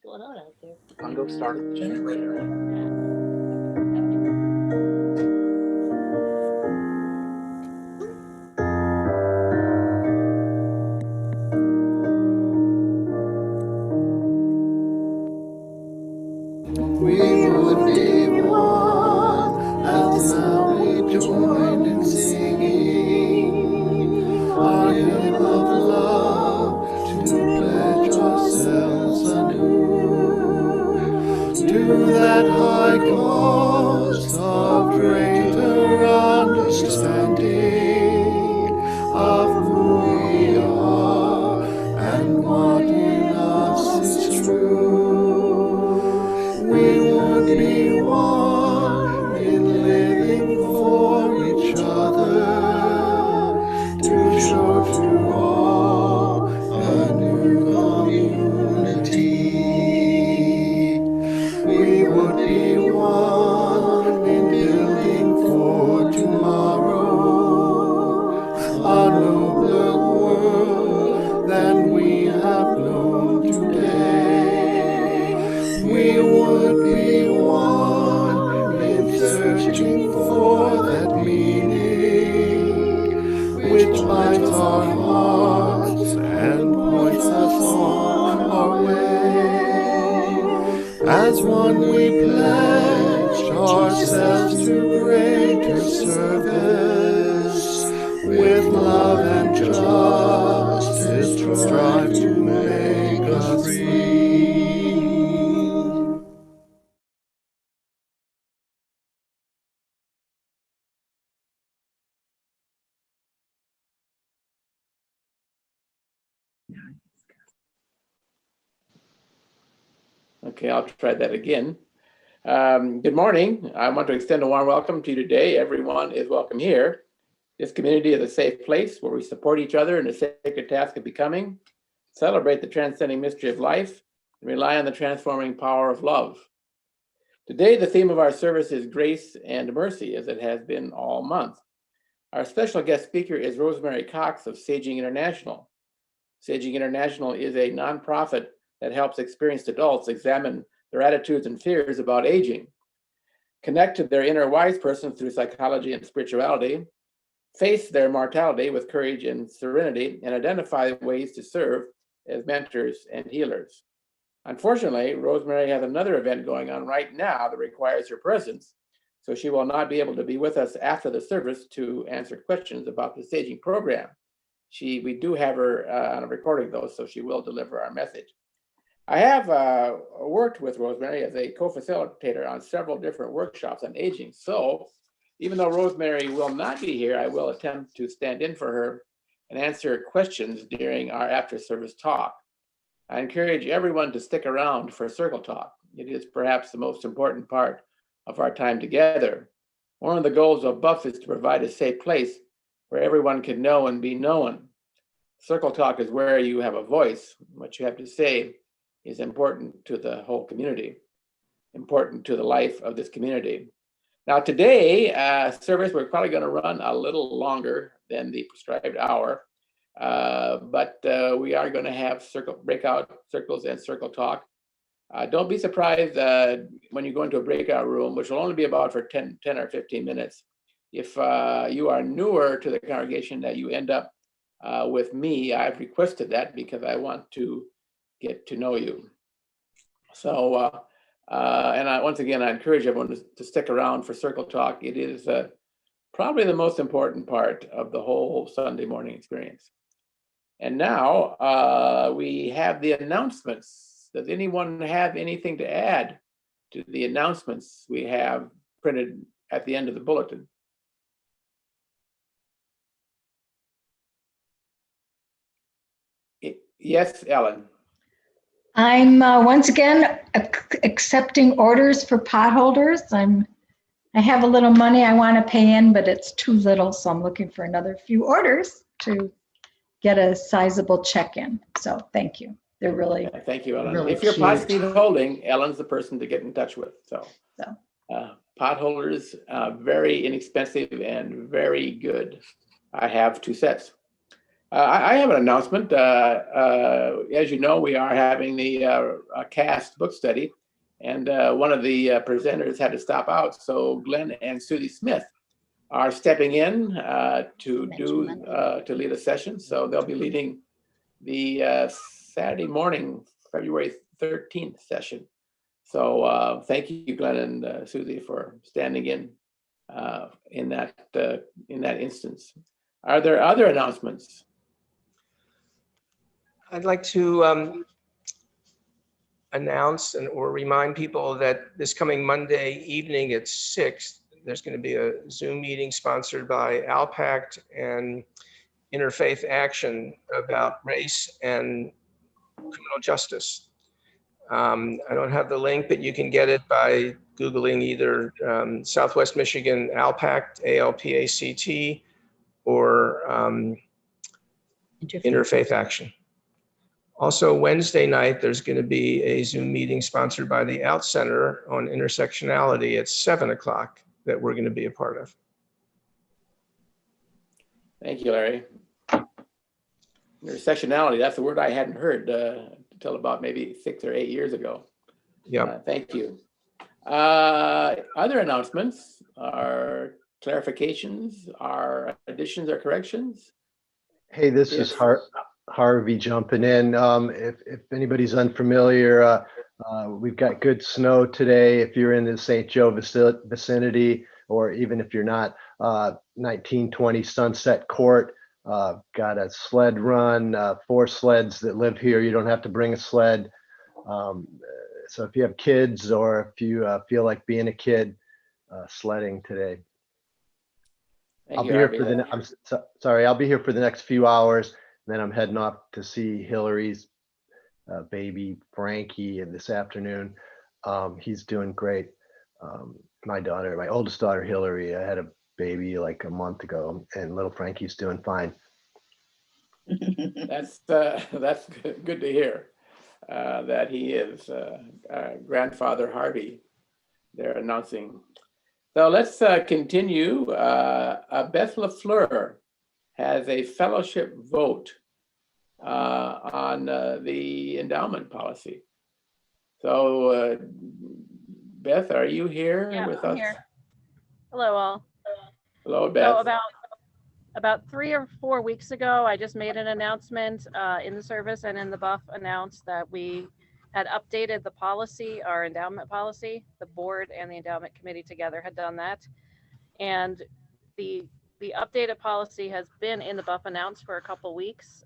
going on out there? I'll go start the generator. We would be one as now we join in singing our hymn of love to pledge ourselves anew to that high cause of greater understanding of who we are and what in us is true. We would be one in living for each other to show to all a new community. We would be one in building for tomorrow a nobler world than we have known today. We would be one in searching for that meaning which binds our hearts and points us on our way. As one we pledge ourselves to greater service, with love and justice strive to make us free. Okay, I'll try that again. Good morning. I want to extend a warm welcome to you today. Everyone is welcome here. This community is a safe place where we support each other in the sacred task of becoming, celebrate the transcending mystery of life, and rely on the transforming power of love. Today, the theme of our service is grace and mercy, as it has been all month. Our special guest speaker is Rosemary Cox of Saging International. Saging International is a nonprofit that helps experienced adults examine their attitudes and fears about aging, connect to their inner wise person through psychology and spirituality, face their mortality with courage and serenity, and identify ways to serve as mentors and healers. Unfortunately, Rosemary has another event going on right now that requires her presence, so she will not be able to be with us after the service to answer questions about the Saging program. We do have her on a recording though, so she will deliver our message. I have worked with Rosemary as a co-facilitator on several different workshops on aging. So even though Rosemary will not be here, I will attempt to stand in for her and answer questions during our after-service talk. I encourage everyone to stick around for Circle Talk. It is perhaps the most important part of our time together. One of the goals of BUUF is to provide a safe place where everyone can know and be known. Circle Talk is where you have a voice. What you have to say is important to the whole community, important to the life of this community. Now today, service, we're probably going to run a little longer than the prescribed hour, but we are going to have breakout circles and circle talk. Don't be surprised when you go into a breakout room, which will only be about for 10 or 15 minutes. If you are newer to the congregation, that you end up with me. I've requested that because I want to get to know you. So, once again, I encourage everyone to stick around for Circle Talk. It is probably the most important part of the whole Sunday morning experience. And now we have the announcements. Does anyone have anything to add to the announcements we have printed at the end of the bulletin? Yes, Ellen. I'm once again accepting orders for potholders. I have a little money I want to pay in, but it's too little, so I'm looking for another few orders to get a sizable check in. So thank you. They're really thank you, Ellen. Really if your cute. pots need holding, Ellen's the person to get in touch with. So. Potholders, very inexpensive and very good. I have 2 sets. I have an announcement. As you know, we are having the cast book study, and one of the presenters had to stop out. So Glenn and Susie Smith are stepping in to lead a session. So they'll be leading the Saturday morning, February 13th session. So thank you, Glenn and Susie, for standing in that instance. Are there other announcements? I'd like to announce or remind people that this coming Monday evening at 6, there's going to be a Zoom meeting sponsored by ALPACT and Interfaith Action about race and criminal justice. I don't have the link, but you can get it by Googling either Southwest Michigan ALPACT, ALPACT, or Interfaith Action. Also, Wednesday night, there's going to be a Zoom meeting sponsored by the Out Center on intersectionality at 7 o'clock that we're going to be a part of. Thank you, Larry. Intersectionality, that's a word I hadn't heard until about maybe 6 or 8 years ago. Yeah. Thank you. Other announcements are clarifications, are additions or corrections? Hey, this is Harvey jumping in. If anybody's unfamiliar, we've got good snow today. If you're in the St. Joe vicinity, or even if you're not, 1920 Sunset Court, got a sled run, 4 sleds that live here. You don't have to bring a sled. So if you have kids or if you feel like being a kid, sledding today. I'll be here for the next few hours. Then I'm heading off to see Hillary's baby Frankie this afternoon. He's doing great. My oldest daughter Hillary, I had a baby like a month ago, and little Frankie's doing fine. That's good to hear that he is grandfather Harvey. They're announcing. So let's continue. Beth Fleur has a fellowship vote on the endowment policy. So Beth, are you here with us? Here. Hello all. Hello, Beth. So about 3 or 4 weeks ago, I just made an announcement in the service and in the BUUF announced that we had updated the policy, our endowment policy. The board and the endowment committee together had done that. And the updated policy has been in the BUUF announced for a couple weeks.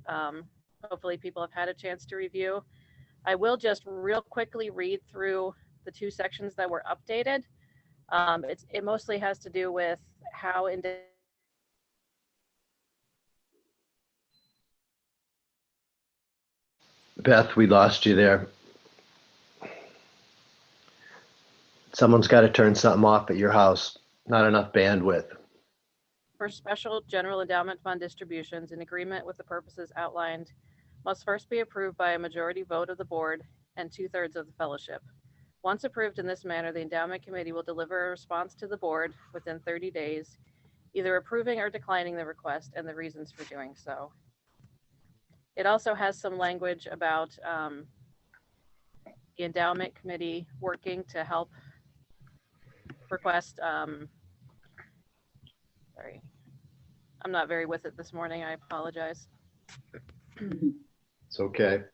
Hopefully people have had a chance to review. I will just real quickly read through the 2 sections that were updated. It mostly has to do with how Beth, we lost you there. Someone's got to turn something off at your house. Not enough bandwidth. For special general endowment fund distributions in agreement with the purposes outlined must first be approved by a majority vote of the board and 2/3 of the fellowship. Once approved in this manner, the endowment committee will deliver a response to the board within 30 days, either approving or declining the request and the reasons for doing so. It also has some language about the endowment committee working to help request, sorry, I'm not very with it this morning, I apologize. It's okay.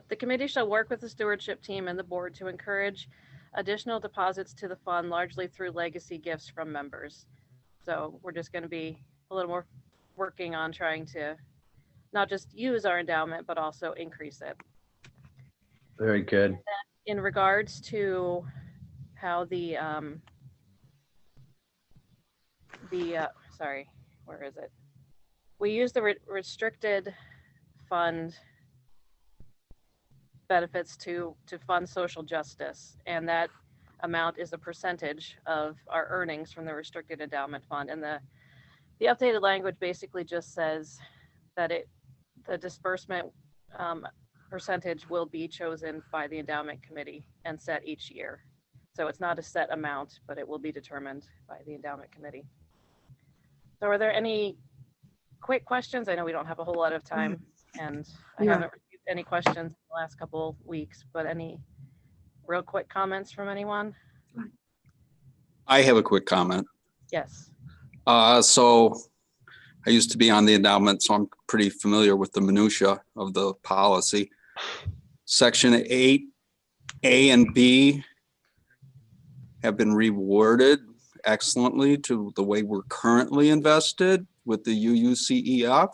The committee shall work with the stewardship team and the board to encourage additional deposits to the fund, largely through legacy gifts from members. So we're just going to be a little more working on trying to not just use our endowment, but also increase it. Very good. In regards to how sorry, where is it? We use the restricted fund benefits to fund social justice, and that amount is a percentage of our earnings from the restricted endowment fund. And the updated language basically just says that the disbursement percentage will be chosen by the endowment committee and set each year. So it's not a set amount, but it will be determined by the endowment committee. So are there any quick questions? I know we don't have a whole lot of time, and I haven't received any questions in the last couple weeks, but any real quick comments from anyone? I have a quick comment. Yes. So I used to be on the endowment, so I'm pretty familiar with the minutia of the policy. Section 8A and B have been reworded excellently to the way we're currently invested with the UUCEF.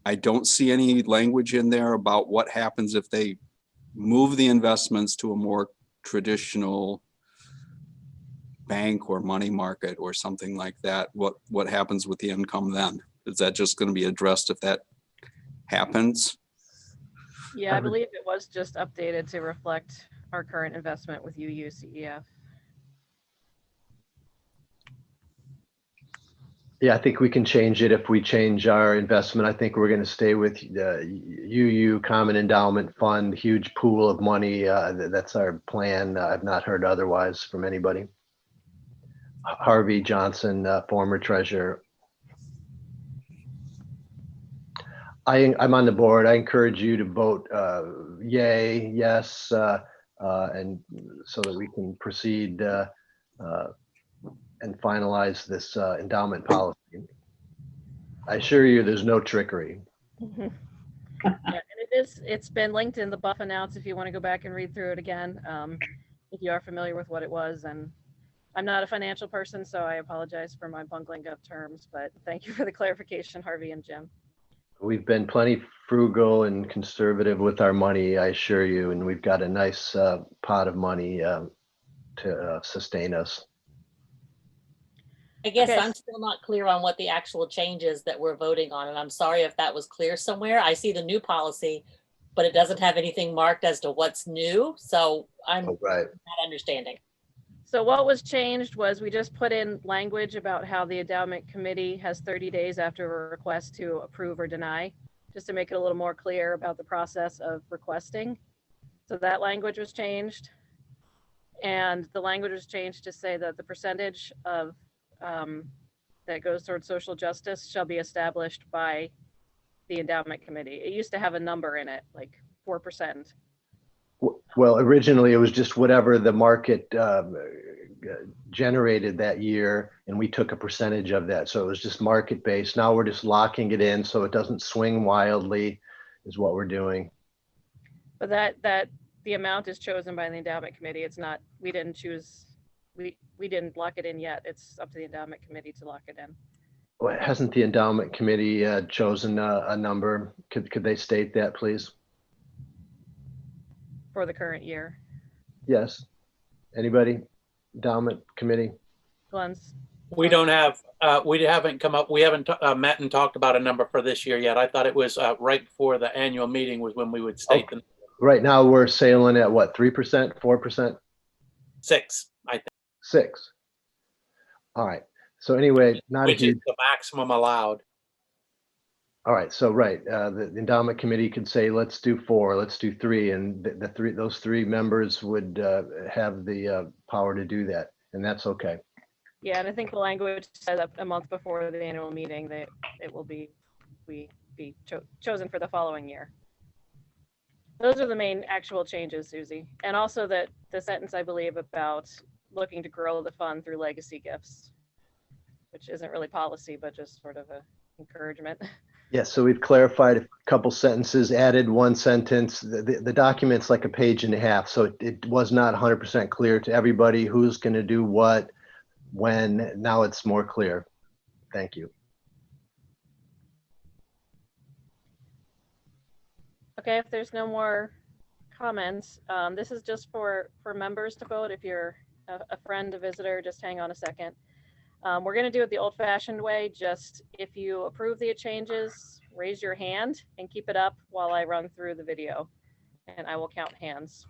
I don't see any language in there about what happens if they move the investments to a more traditional bank or money market or something like that. What happens with the income then? Is that just going to be addressed if that happens? Yeah, I believe it was just updated to reflect our current investment with UUCEF. Yeah, I think we can change it if we change our investment. I think we're going to stay with the UU Common Endowment Fund, huge pool of money. That's our plan. I've not heard otherwise from anybody. Harvey Johnson, former treasurer. I'm on the board. I encourage you to vote yay, yes, and so that we can proceed and finalize this endowment policy. I assure you there's no trickery. Yeah, and it's been linked in the BUUF announce if you want to go back and read through it again, if you are familiar with what it was. And I'm not a financial person, so I apologize for my bungling of terms, but thank you for the clarification, Harvey and Jim. We've been plenty frugal and conservative with our money, I assure you, and we've got a nice pot of money to sustain us. I guess Okay. I'm still not clear on what the actual changes that we're voting on, and I'm sorry if that was clear somewhere. I see the new policy, but it doesn't have anything marked as to what's new, so I'm Right. not understanding. So what was changed was we just put in language about how the endowment committee has 30 days after a request to approve or deny, just to make it a little more clear about the process of requesting. So that language was changed. And the language was changed to say that the percentage of that goes towards social justice shall be established by the endowment committee. It used to have a number in it, like 4%. Well, originally it was just whatever the market generated that year, and we took a percentage of that. So it was just market based. Now we're just locking it in so it doesn't swing wildly, is what we're doing. But that the amount is chosen by the endowment committee. It's not, we didn't choose, we didn't lock it in yet. It's up to the endowment committee to lock it in. Well, hasn't the endowment committee chosen a number? Could they state that, please? For the current year. Yes. Anybody? Endowment committee? Glenn's. We don't have, we haven't come up, we haven't met and talked about a number for this year yet. I thought it was right before the annual meeting was when we would state the Right now we're sailing at what, 3%, 4%? 6, I think, 6. All right. So anyway, not a which is huge. the maximum allowed. All right. So right, the endowment committee could say, let's do 4, let's do 3, and those three members would have the power to do that, and that's okay. Yeah, and I think the language said that a month before the annual meeting that it will be chosen for the following year. Those are the main actual changes, Susie. And also that the sentence, I believe, about looking to grow the fund through legacy gifts, which isn't really policy, but just sort of a encouragement. Yeah, so we've clarified a couple sentences, added one sentence. The document's like a page and a half, so it was not 100% clear to everybody who's going to do what, when. Now it's more clear. Thank you. Okay, if there's no more comments, this is just for members to vote. If you're a friend, a visitor, just hang on a second. We're going to do it the old-fashioned way. Just if you approve the changes, raise your hand and keep it up while I run through the video, and I will count hands.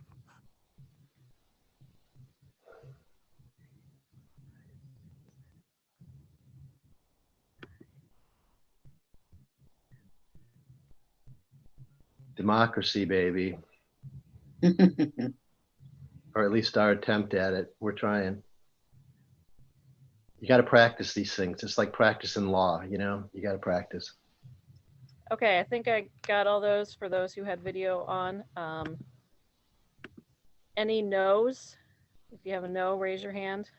Democracy, baby. Or at least our attempt at it. We're trying. You got to practice these things. It's like practicing law, you know, you got to practice. Okay, I think I got all those for those who had video on. Any no's? If you have a no, raise your hand.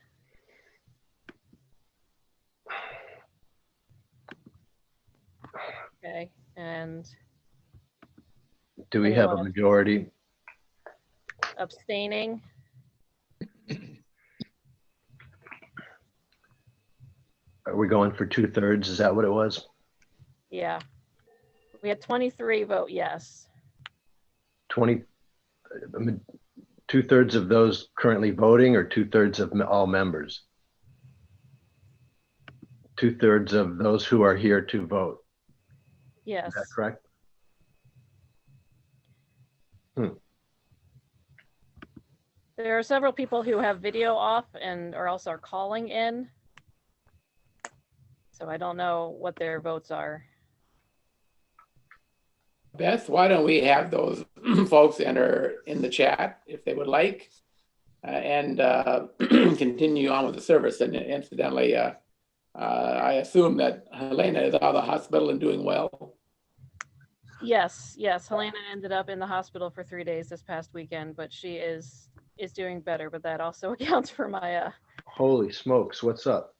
Okay, and Do we have a Anyone? majority? abstaining? Are we going for 2/3? Is that what it was? Yeah. We had 23 vote yes. 20, 2/3 of those currently voting, or 2/3 of all members? 2/3 of those who are here to vote. Yes. Is that correct? There are several people who have video off and are also calling in. So I don't know what their votes are. Beth, why don't we have those folks enter in the chat if they would like, and continue on with the service. And incidentally, I assume that Helena is out of the hospital and doing well. Yes, yes. Helena ended up in the hospital for 3 days this past weekend, but she is doing better. But that also accounts for my Holy smokes, what's up?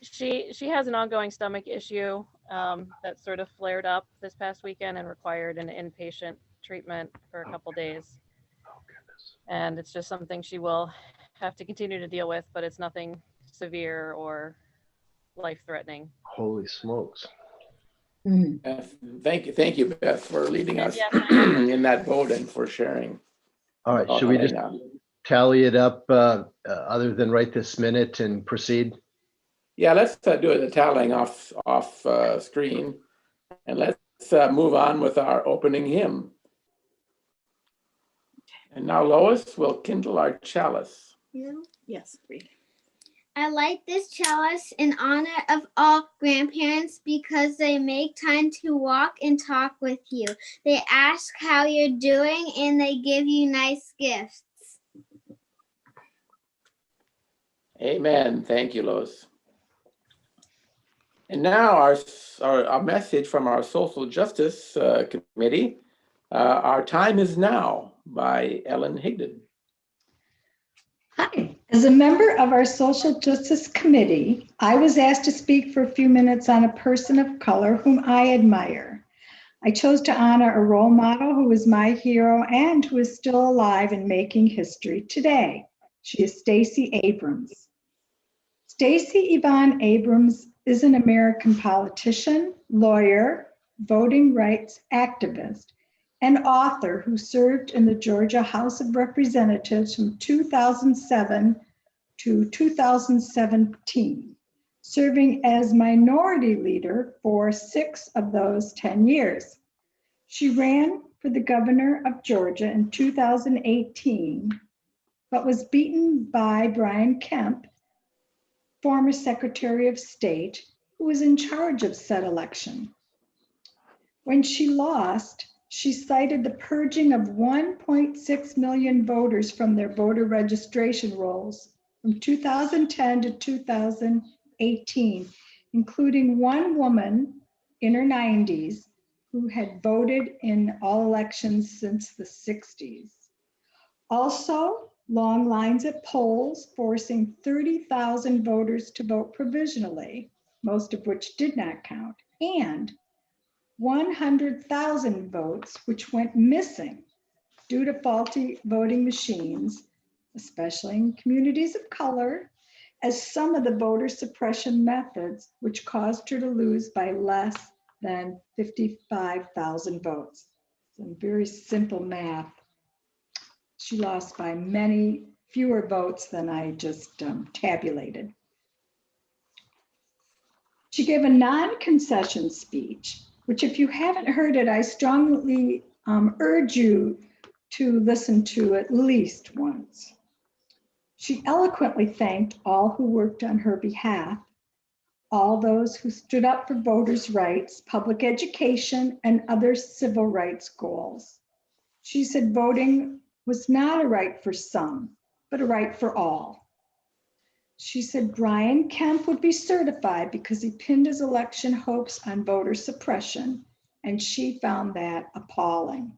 she has an ongoing stomach issue that sort of flared up this past weekend and required an inpatient treatment for a couple days. Oh, goodness. And it's just something she will have to continue to deal with, but it's nothing severe or life-threatening. Holy smokes. Beth, thank you, Beth, for leading us Yes. in that vote and for sharing. All right, should we just tally it up other than right this minute and proceed? Yeah, let's do the tallying off screen, and let's move on with our opening hymn. And now Lois will kindle our chalice. Yes, read. I light this chalice in honor of all grandparents because they make time to walk and talk with you. They ask how you're doing and they give you nice gifts. Amen. Thank you, Lois. And now our message from our Social Justice Committee, Our Time Is Now by Ellen Higdon. Hi. As a member of our Social Justice Committee, I was asked to speak for a few minutes on a person of color whom I admire. I chose to honor a role model who is my hero and who is still alive and making history today. She is Stacey Abrams. Stacey Yvonne Abrams is an American politician, lawyer, voting rights activist, and author who served in the Georgia House of Representatives from 2007 to 2017, serving as minority leader for 6 of those 10 years. She ran for the governor of Georgia in 2018, but was beaten by Brian Kemp, former Secretary of State, who was in charge of said election. When she lost, she cited the purging of 1.6 million voters from their voter registration rolls from 2010 to 2018, including one woman in her 90s who had voted in all elections since the 60s. Also, long lines at polls forcing 30,000 voters to vote provisionally, most of which did not count, and 100,000 votes which went missing due to faulty voting machines, especially in communities of color, as some of the voter suppression methods which caused her to lose by less than 55,000 votes. Some very simple math. She lost by many fewer votes than I just tabulated. She gave a non-concession speech, which if you haven't heard it, I strongly urge you to listen to at least once. She eloquently thanked all who worked on her behalf, all those who stood up for voters' rights, public education, and other civil rights goals. She said voting was not a right for some, but a right for all. She said Brian Kemp would be certified because he pinned his election hopes on voter suppression, and she found that appalling.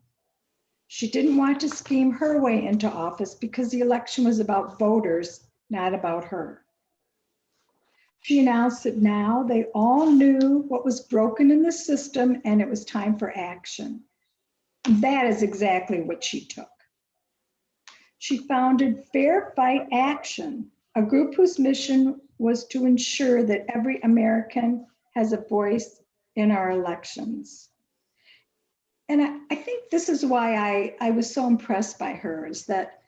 She didn't want to scheme her way into office because the election was about voters, not about her. She announced that now they all knew what was broken in the system and it was time for action. That is exactly what she took. She founded Fair Fight Action, a group whose mission was to ensure that every American has a voice in our elections. And I think this is why I was so impressed by her, is that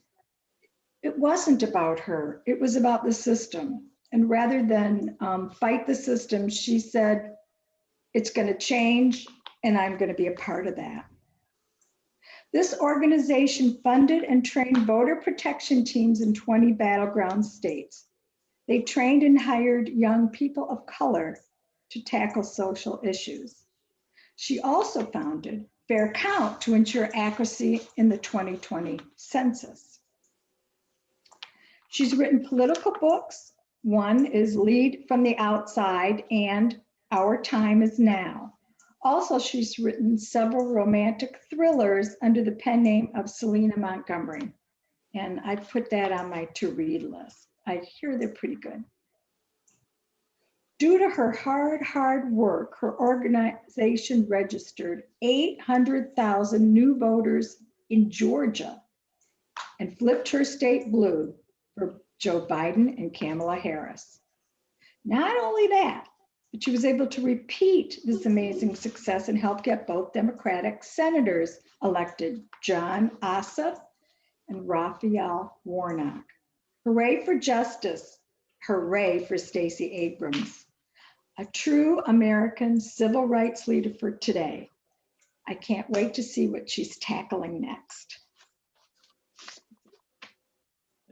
it wasn't about her, it was about the system. And rather than fight the system, she said, it's going to change and I'm going to be a part of that. This organization funded and trained voter protection teams in 20 battleground states. They trained and hired young people of color to tackle social issues. She also founded Fair Count to ensure accuracy in the 2020 census. She's written political books. One is Lead from the Outside and Our Time is Now. Also, she's written several romantic thrillers under the pen name of Selena Montgomery. And I put that on my to-read list. I hear they're pretty good. Due to her hard work, her organization registered 800,000 new voters in Georgia and flipped her state blue for Joe Biden and Kamala Harris. Not only that, but she was able to repeat this amazing success and help get both Democratic senators elected, John Ossoff and Raphael Warnock. Hooray for justice, hooray for Stacey Abrams. A true American civil rights leader for today. I can't wait to see what she's tackling next.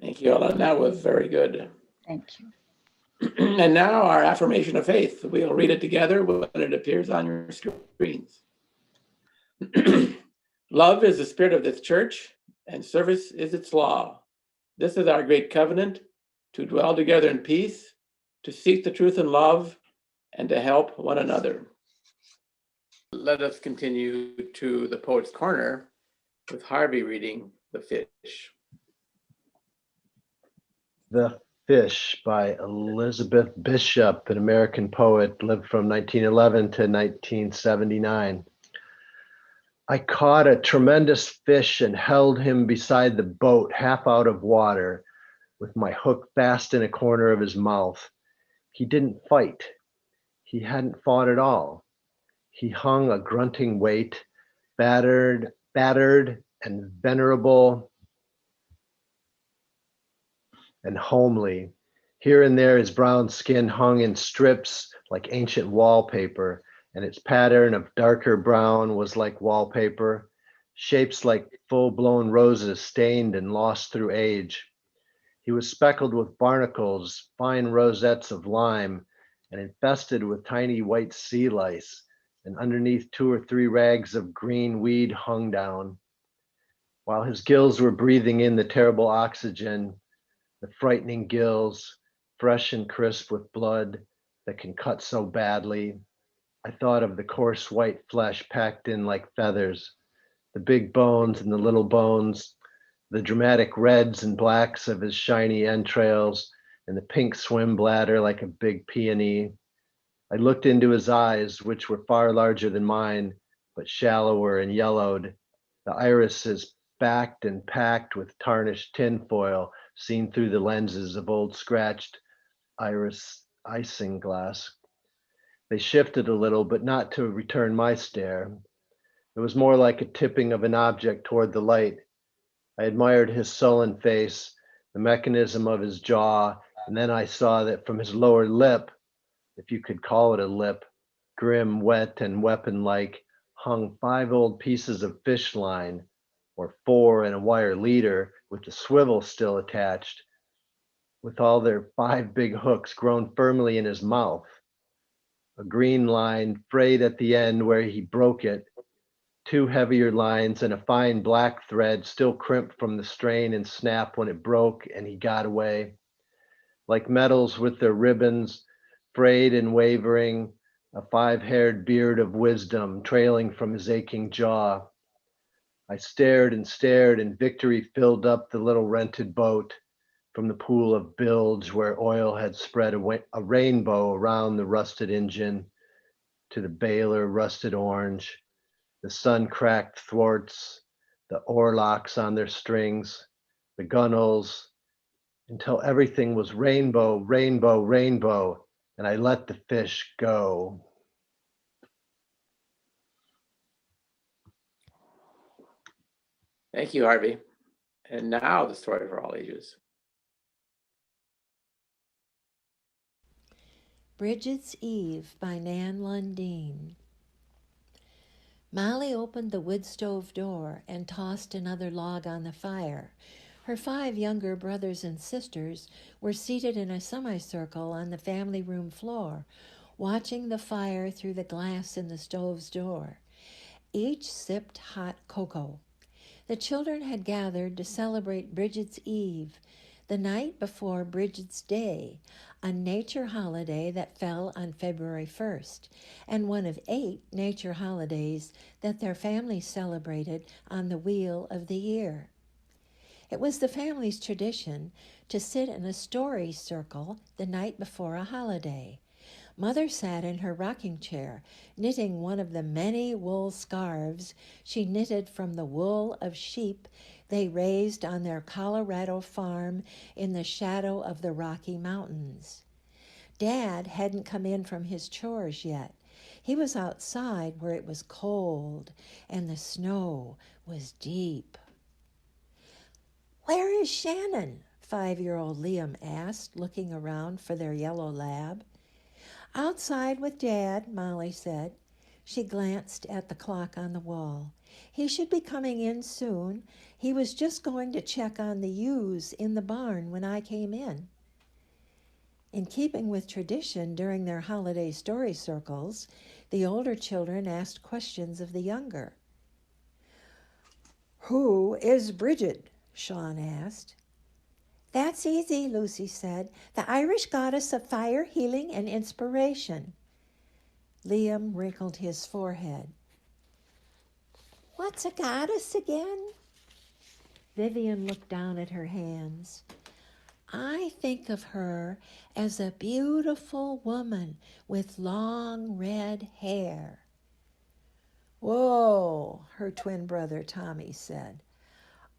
Thank you, Ellen. That was very good. Thank you. And now our affirmation of faith. We'll read it together when it appears on your screens. Love is the spirit of this church, and service is its law. This is our great covenant, to dwell together in peace, to seek the truth in love, and to help one another. Let us continue to the Poet's Corner with Harvey reading The Fish. The Fish by Elizabeth Bishop, an American poet, lived from 1911 to 1979. I caught a tremendous fish and held him beside the boat, half out of water, with my hook fast in a corner of his mouth. He didn't fight. He hadn't fought at all. He hung a grunting weight, battered and venerable and homely. Here and there his brown skin hung in strips like ancient wallpaper, and its pattern of darker brown was like wallpaper, shapes like full-blown roses stained and lost through age. He was speckled with barnacles, fine rosettes of lime, and infested with tiny white sea lice, and underneath 2 or 3 rags of green weed hung down. While his gills were breathing in the terrible oxygen, the frightening gills, fresh and crisp with blood that can cut so badly, I thought of the coarse white flesh packed in like feathers, the big bones and the little bones, the dramatic reds and blacks of his shiny entrails, and the pink swim bladder like a big peony. I looked into his eyes, which were far larger than mine, but shallower and yellowed, the irises backed and packed with tarnished tinfoil seen through the lenses of old scratched iris isinglass. They shifted a little, but not to return my stare. It was more like a tipping of an object toward the light. I admired his sullen face, the mechanism of his jaw, and then I saw that from his lower lip, if you could call it a lip, grim, wet, and weapon-like, hung 5 old pieces of fish line, or 4 and a wire leader with the swivel still attached, with all their 5 big hooks grown firmly in his mouth. A green line frayed at the end where he broke it, two heavier lines, and a fine black thread still crimped from the strain and snap when it broke and he got away. Like metals with their ribbons, frayed and wavering, a five-haired beard of wisdom trailing from his aching jaw. I stared and stared, and victory filled up the little rented boat from the pool of bilge where oil had spread a rainbow around the rusted engine to the bailer rusted orange, the sun-cracked thwarts, the oarlocks on their strings, the gunwales, until everything was rainbow, rainbow, rainbow, and I let the fish go. Thank you, Harvey. And now the story for all ages. Bridget's Eve by Nan Lundeen. Molly opened the wood stove door and tossed another log on the fire. Her 5 younger brothers and sisters were seated in a semicircle on the family room floor, watching the fire through the glass in the stove's door. Each sipped hot cocoa. The children had gathered to celebrate Bridget's Eve, the night before Bridget's Day, a nature holiday that fell on February 1st, and one of 8 nature holidays that their family celebrated on the wheel of the year. It was the family's tradition to sit in a story circle the night before a holiday. Mother sat in her rocking chair, knitting one of the many wool scarves she knitted from the wool of sheep they raised on their Colorado farm in the shadow of the Rocky Mountains. Dad hadn't come in from his chores yet. He was outside where it was cold and the snow was deep. "Where is Shannon?" 5-year-old Liam asked, looking around for their yellow lab. "Outside with Dad," Molly said. She glanced at the clock on the wall. "He should be coming in soon. He was just going to check on the ewes in the barn when I came in." In keeping with tradition during their holiday story circles, the older children asked questions of the younger. "Who is Bridget?" Sean asked. "That's easy," Lucy said. "The Irish goddess of fire, healing, and inspiration." Liam wrinkled his forehead. "What's a goddess again?" Vivian looked down at her hands. "I think of her as a beautiful woman with long red hair." "Whoa," her twin brother Tommy said.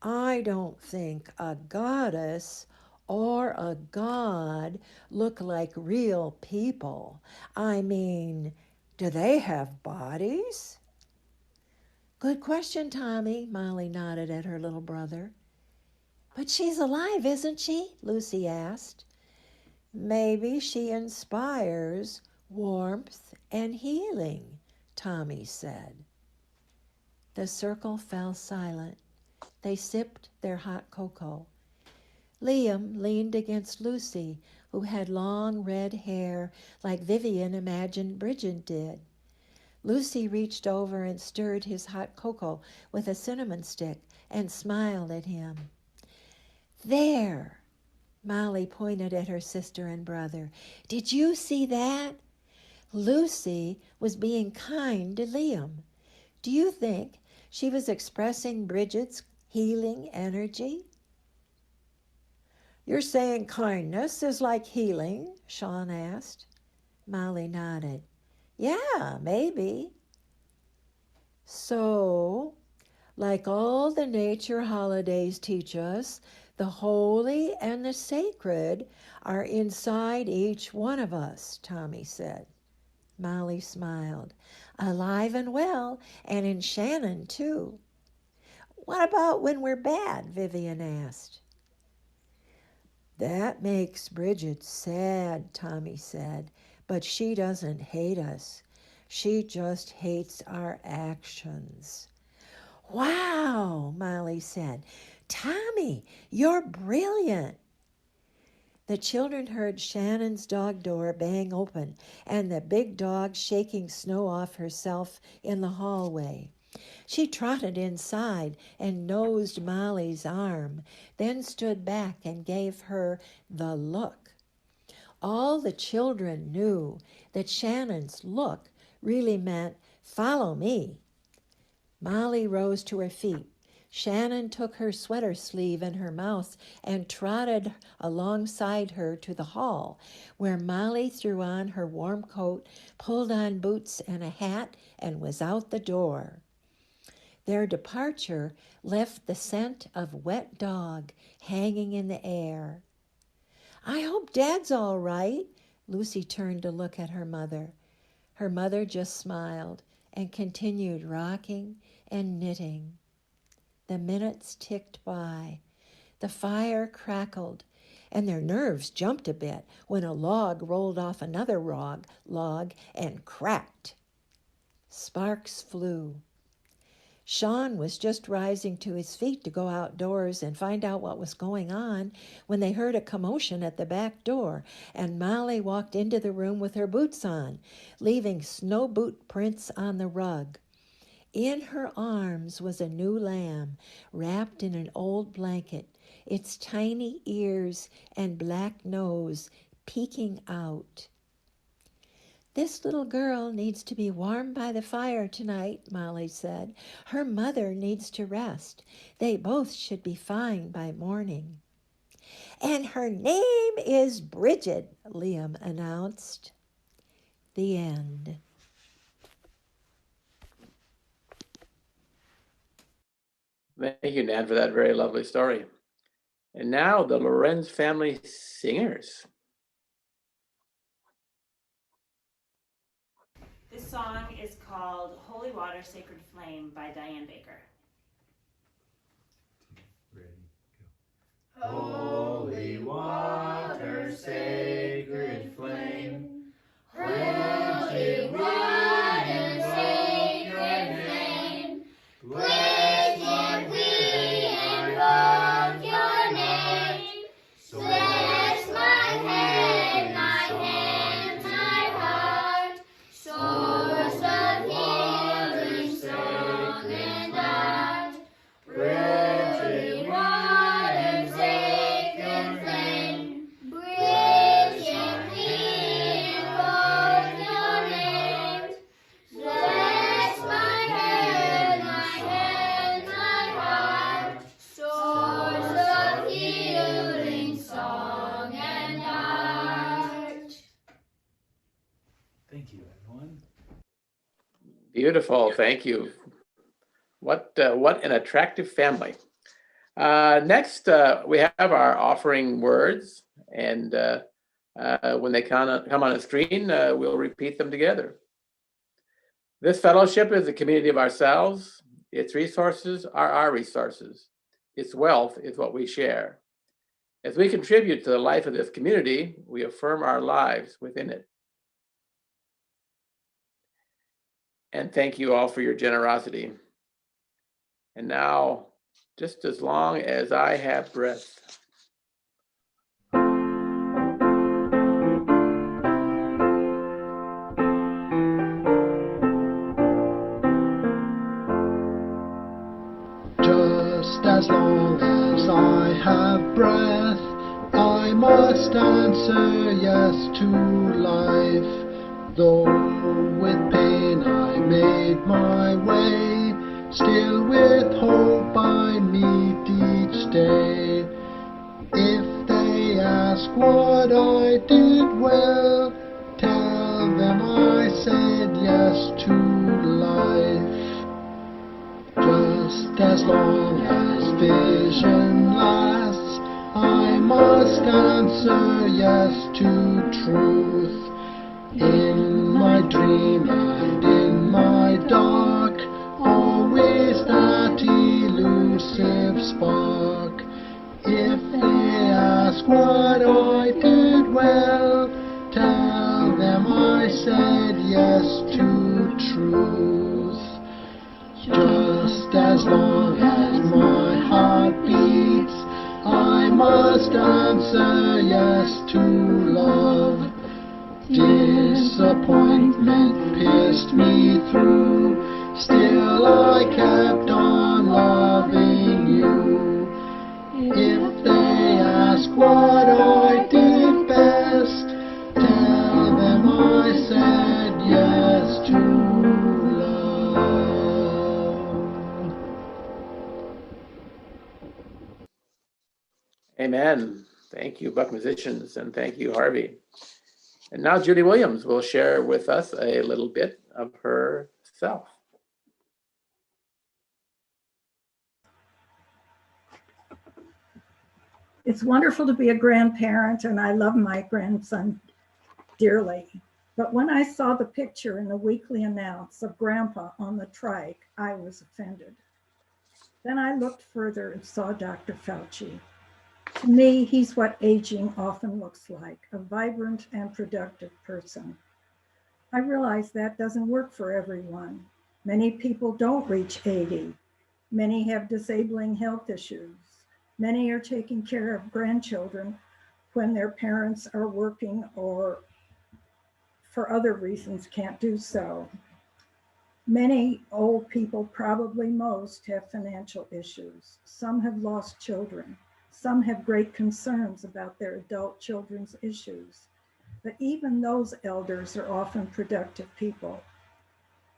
"I don't think a goddess or a god look like real people. I mean, do they have bodies?" "Good question, Tommy," Molly nodded at her little brother. "But she's alive, isn't she?" Lucy asked. "Maybe she inspires warmth and healing," Tommy said. The circle fell silent. They sipped their hot cocoa. Liam leaned against Lucy, who had long red hair like Vivian imagined Bridget did. Lucy reached over and stirred his hot cocoa with a cinnamon stick and smiled at him. "There," Molly pointed at her sister and brother. "Did you see that?" Lucy was being kind to Liam. Do you think she was expressing Bridget's healing energy? "You're saying kindness is like healing?" Sean asked. Molly nodded. "Yeah, maybe." "So, like all the nature holidays teach us, the holy and the sacred are inside each one of us," Tommy said. Molly smiled. "Alive and well, and in Shannon, too." "What about when we're bad?" Vivian asked. "That makes Bridget sad," Tommy said, "but she doesn't hate us. She just hates our actions." "Wow," Molly said. "Tommy, you're brilliant." The children heard Shannon's dog door bang open and the big dog shaking snow off herself in the hallway. She trotted inside and nosed Molly's arm, then stood back and gave her the look. All the children knew that Shannon's look really meant, "Follow me." Molly rose to her feet. Shannon took her sweater sleeve in her mouth and trotted alongside her to the hall, where Molly threw on her warm coat, pulled on boots and a hat, and was out the door. Their departure left the scent of wet dog hanging in the air. "I hope Dad's all right." Lucy turned to look at her mother. Her mother just smiled and continued rocking and knitting. The minutes ticked by. The fire crackled, and their nerves jumped a bit when a log rolled off another log and cracked. Sparks flew. Sean was just rising to his feet to go outdoors and find out what was going on when they heard a commotion at the back door, and Molly walked into the room with her boots on, leaving snow boot prints on the rug. In her arms was a new lamb, wrapped in an old blanket, its tiny ears and black nose peeking out. "This little girl needs to be warm by the fire tonight," Molly said. "Her mother needs to rest. They both should be fine by morning." "And her name is Bridget," Liam announced. The end. Thank you, Nan, for that very lovely story. And now the Lorenz family singers. This song is called Holy Water, Sacred Flame by Diane Baker. Ready, go. Holy water, sacred flame, holy water, sacred flame, blessed we invoke your name. So bless my head, my hands, my heart, source of healing, song and art. Bridging water, sacred flame, bridging we invoke your name. Bless my head, my heart, source of healing, song and art. Thank you, everyone. Beautiful, thank you. What an attractive family. Next, we have our offering words, and when they come on the screen, we'll repeat them together. This fellowship is a community of ourselves. Its resources are our resources. Its wealth is what we share. As we contribute to the life of this community, we affirm our lives within it. And thank you all for your generosity. And now, just as long as I have breath. Just as long as I have breath, I must answer yes to life. Though with pain I made my way, still with hope I meet each day. If they ask what I did well, tell them I said yes to life. Just as long as vision lasts, I must answer yes to truth. In my dream and in my dark, always that elusive spark. If they ask what I did well, tell them I said yes to truth. Just as long as my heart beats, I must answer yes to love. Disappointment pierced me through, still I kept on loving you. If they ask what I did best, tell them I said yes to love. Amen. Thank you, Buck musicians, and thank you, Harvey. And now Judy Williams will share with us a little bit of herself. It's wonderful to be a grandparent, and I love my grandson dearly. But when I saw the picture in the weekly announce of Grandpa on the trike, I was offended. Then I looked further and saw Dr. Fauci. To me, he's what aging often looks like, a vibrant and productive person. I realize that doesn't work for everyone. Many people don't reach 80. Many have disabling health issues. Many are taking care of grandchildren when their parents are working or for other reasons can't do so. Many old people, probably most, have financial issues. Some have lost children. Some have great concerns about their adult children's issues. But even those elders are often productive people.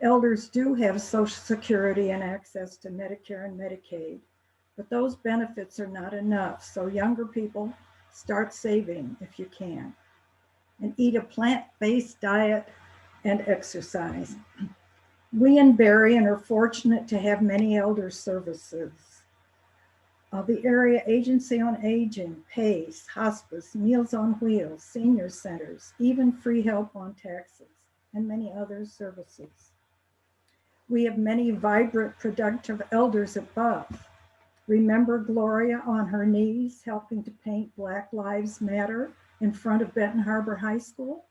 Elders do have Social Security and access to Medicare and Medicaid, but those benefits are not enough. So younger people, start saving if you can, and eat a plant-based diet and exercise. We in Berrien are fortunate to have many elder services. The Area Agency on Aging, PACE, Hospice, Meals on Wheels, Senior Centers, even free help on taxes, and many other services. We have many vibrant, productive elders at BUUF. Remember Gloria on her knees helping to paint Black Lives Matter in front of Benton Harbor High School?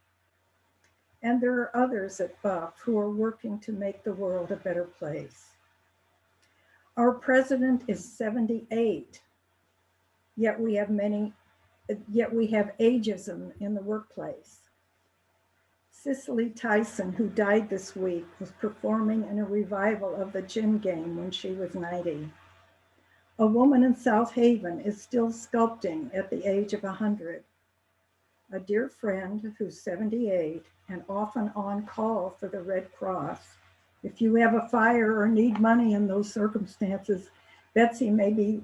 And there are others at BUUF who are working to make the world a better place. Our president is 78, yet we have ageism in the workplace. Cicely Tyson, who died this week, was performing in a revival of the gym game when she was 90. A woman in South Haven is still sculpting at the age of 100. A dear friend who's 78 and often on call for the Red Cross. If you have a fire or need money in those circumstances, Betsy may be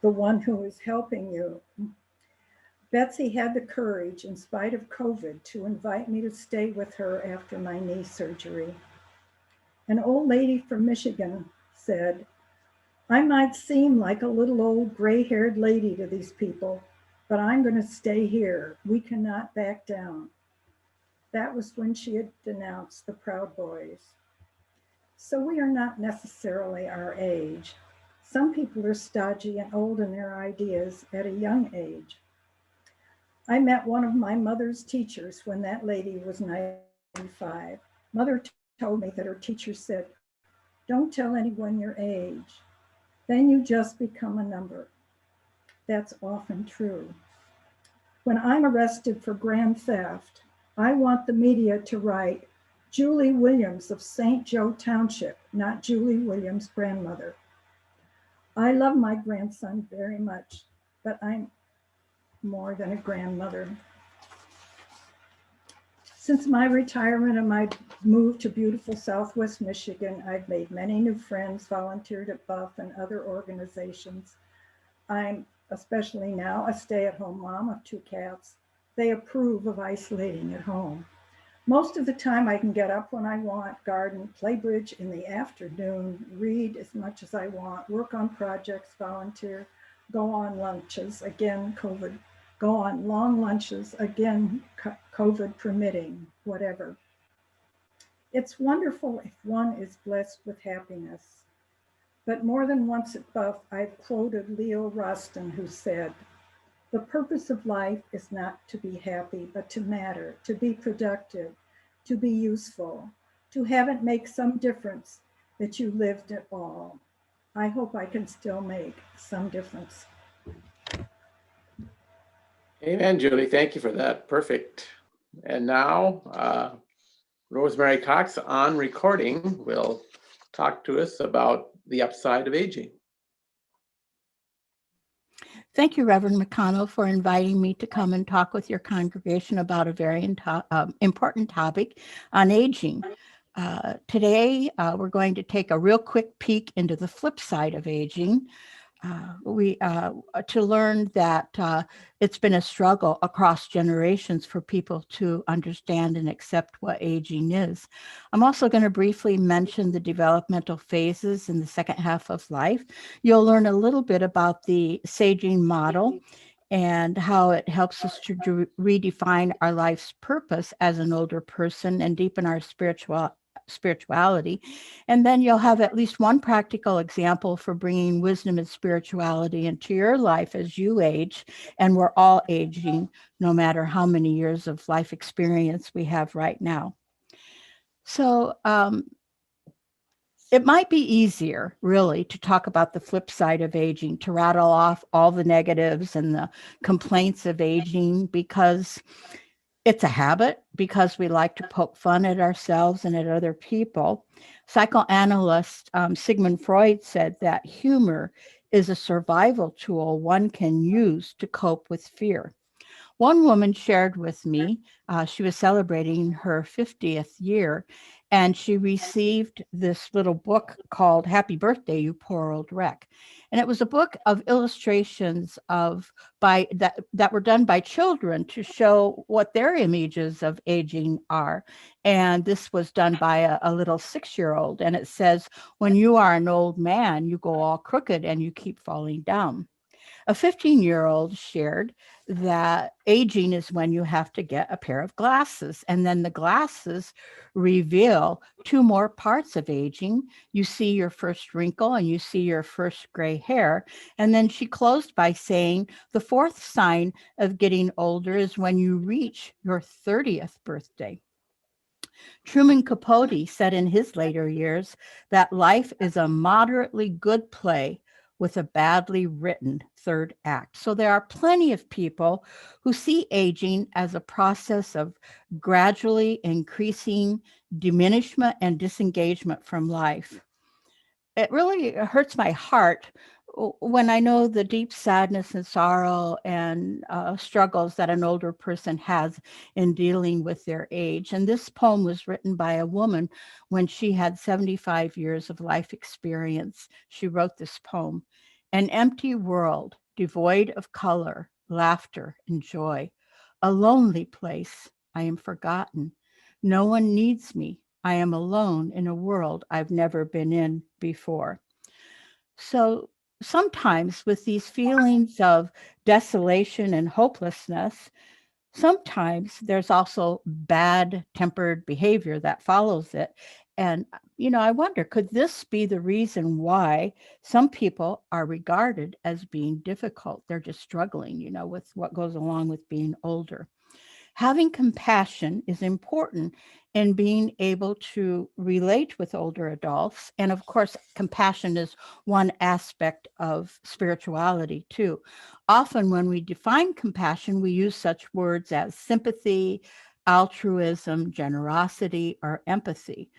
the one who is helping you. Betsy had the courage, in spite of COVID, to invite me to stay with her after my knee surgery. An old lady from Michigan said, I might seem like a little old gray-haired lady to these people, but I'm going to stay here. We cannot back down. That was when she had denounced the Proud Boys. So we are not necessarily our age. Some people are stodgy and old in their ideas at a young age. I met one of my mother's teachers when that lady was 95. Mother told me that her teacher said, don't tell anyone your age. Then you just become a number. That's often true. When I'm arrested for grand theft, I want the media to write Julie Williams of St. Joe Township, not Julie Williams' grandmother. I love my grandson very much, but I'm more than a grandmother. Since my retirement and my move to beautiful Southwest Michigan, I've made many new friends, volunteered at BUUF and other organizations. I'm especially now a stay-at-home mom of 2 cats. They approve of isolating at home. Most of the time I can get up when I want, garden, play bridge in the afternoon, read as much as I want, work on projects, volunteer, go on lunches, again, COVID, go on long lunches, again, COVID permitting, whatever. It's wonderful if one is blessed with happiness. But more than once at BUUF, I've quoted Leo Roston, who said, the purpose of life is not to be happy, but to matter, to be productive, to be useful, to have it make some difference that you lived at all. I hope I can still make some difference. Amen, Julie. Thank you for that. Perfect. And now, Rosemary Cox on recording will talk to us about the upside of aging. Thank you, Reverend McConnell, for inviting me to come and talk with your congregation about a very important topic on aging. Today, we're going to take a real quick peek into the flip side of aging. To learn that it's been a struggle across generations for people to understand and accept what aging is. I'm also going to briefly mention the developmental phases in the second half of life. You'll learn a little bit about the saging model and how it helps us to redefine our life's purpose as an older person and deepen our spirituality. And then you'll have at least one practical example for bringing wisdom and spirituality into your life as you age. And we're all aging, no matter how many years of life experience we have right now. So it might be easier, really, to talk about the flip side of aging, to rattle off all the negatives and the complaints of aging, because it's a habit, because we like to poke fun at ourselves and at other people. Psychoanalyst Sigmund Freud said that humor is a survival tool one can use to cope with fear. One woman shared with me, she was celebrating her 50th year, and she received this little book called Happy Birthday, You Poor Old Wreck. And it was a book of illustrations that were done by children to show what their images of aging are. And this was done by a little 6-year-old. And it says, when you are an old man, you go all crooked and you keep falling down. A 15-year-old shared that aging is when you have to get a pair of glasses, and then the glasses reveal 2 more parts of aging. You see your first wrinkle and you see your first gray hair. And then she closed by saying the 4th sign of getting older is when you reach your 30th birthday. Truman Capote said in his later years that life is a moderately good play with a badly written 3rd act. So there are plenty of people who see aging as a process of gradually increasing diminishment and disengagement from life. It really hurts my heart when I know the deep sadness and sorrow and struggles that an older person has in dealing with their age. And this poem was written by a woman when she had 75 years of life experience. She wrote this poem: an empty world devoid of color, laughter, and joy. A lonely place, I am forgotten. No one needs me. I am alone in a world I've never been in before. So sometimes with these feelings of desolation and hopelessness, sometimes there's also bad-tempered behavior that follows it. And, I wonder, could this be the reason why some people are regarded as being difficult? They're just struggling, with what goes along with being older. Having compassion is important in being able to relate with older adults. And of course, compassion is one aspect of spirituality too. Often when we define compassion, we use such words as sympathy, altruism, generosity, or empathy.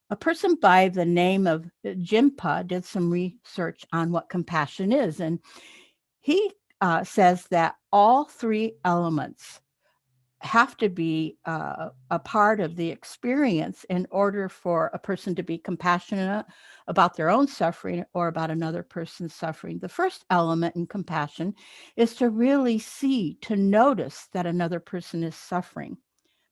A person by the name of Jimpa did some research on what compassion is. And he says that all 3 elements have to be a part of the experience in order for a person to be compassionate about their own suffering or about another person's suffering. The first element in compassion is to really see, to notice that another person is suffering.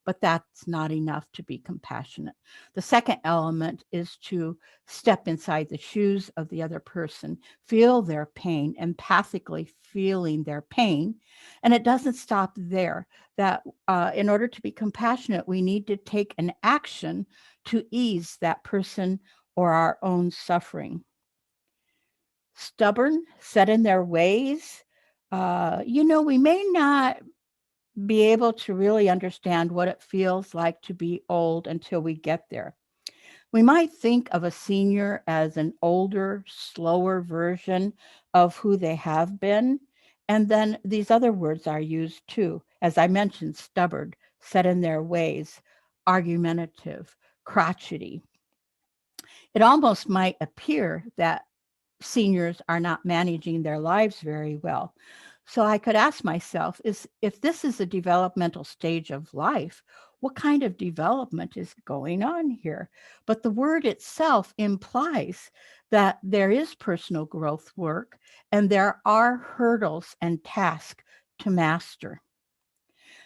But that's not enough to be compassionate. The second element is to step inside the shoes of the other person, feel their pain, empathically feeling their pain. And it doesn't stop there. That in order to be compassionate, we need to take an action to ease that person or our own suffering. Stubborn, set in their ways. We may not be able to really understand what it feels like to be old until we get there. We might think of a senior as an older, slower version of who they have been. And then these other words are used too. As I mentioned, stubborn, set in their ways, argumentative, crotchety. it almost might appear that seniors are not managing their lives very well. So I could ask myself, if this is a developmental stage of life, what kind of development is going on here? But the word itself implies that there is personal growth work and there are hurdles and tasks to master.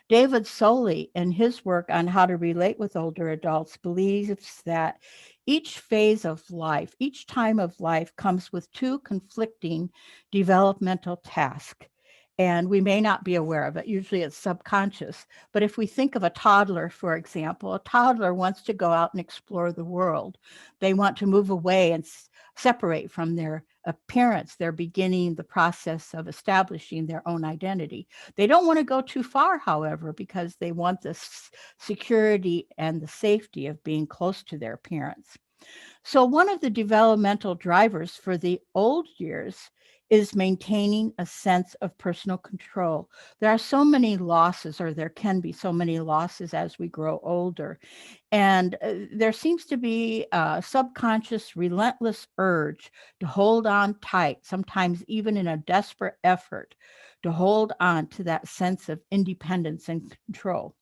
David Soley, in his work on how to relate with older adults, believes that each phase of life, each time of life comes with two conflicting developmental tasks. And we may not be aware of it. Usually it's subconscious. But if we think of a toddler, for example, a toddler wants to go out and explore the world. They want to move away and separate from their parents. They're beginning the process of establishing their own identity. They don't want to go too far, however, because they want the security and the safety of being close to their parents. So one of the developmental drivers for the old years is maintaining a sense of personal control. There are so many losses, or there can be so many losses as we grow older. And there seems to be a subconscious, relentless urge to hold on tight, sometimes even in a desperate effort to hold on to that sense of independence and control.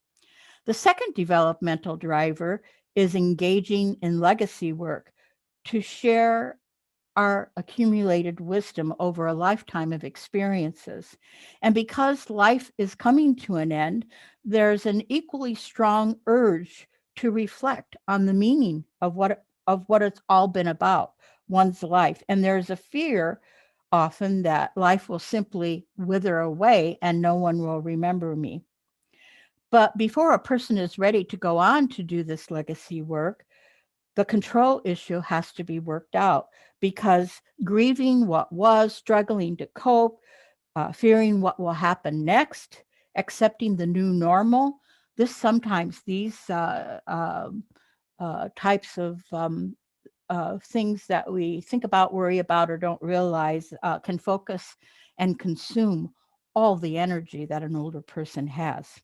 The second developmental driver is engaging in legacy work to share our accumulated wisdom over a lifetime of experiences. And because life is coming to an end, there's an equally strong urge to reflect on the meaning of what it's all been about, one's life. And there's a fear often that life will simply wither away and no one will remember me. But before a person is ready to go on to do this legacy work, the control issue has to be worked out, because grieving what was, struggling to cope, fearing what will happen next, accepting the new normal, these types of things that we think about, worry about, or don't realize can focus and consume all the energy that an older person has.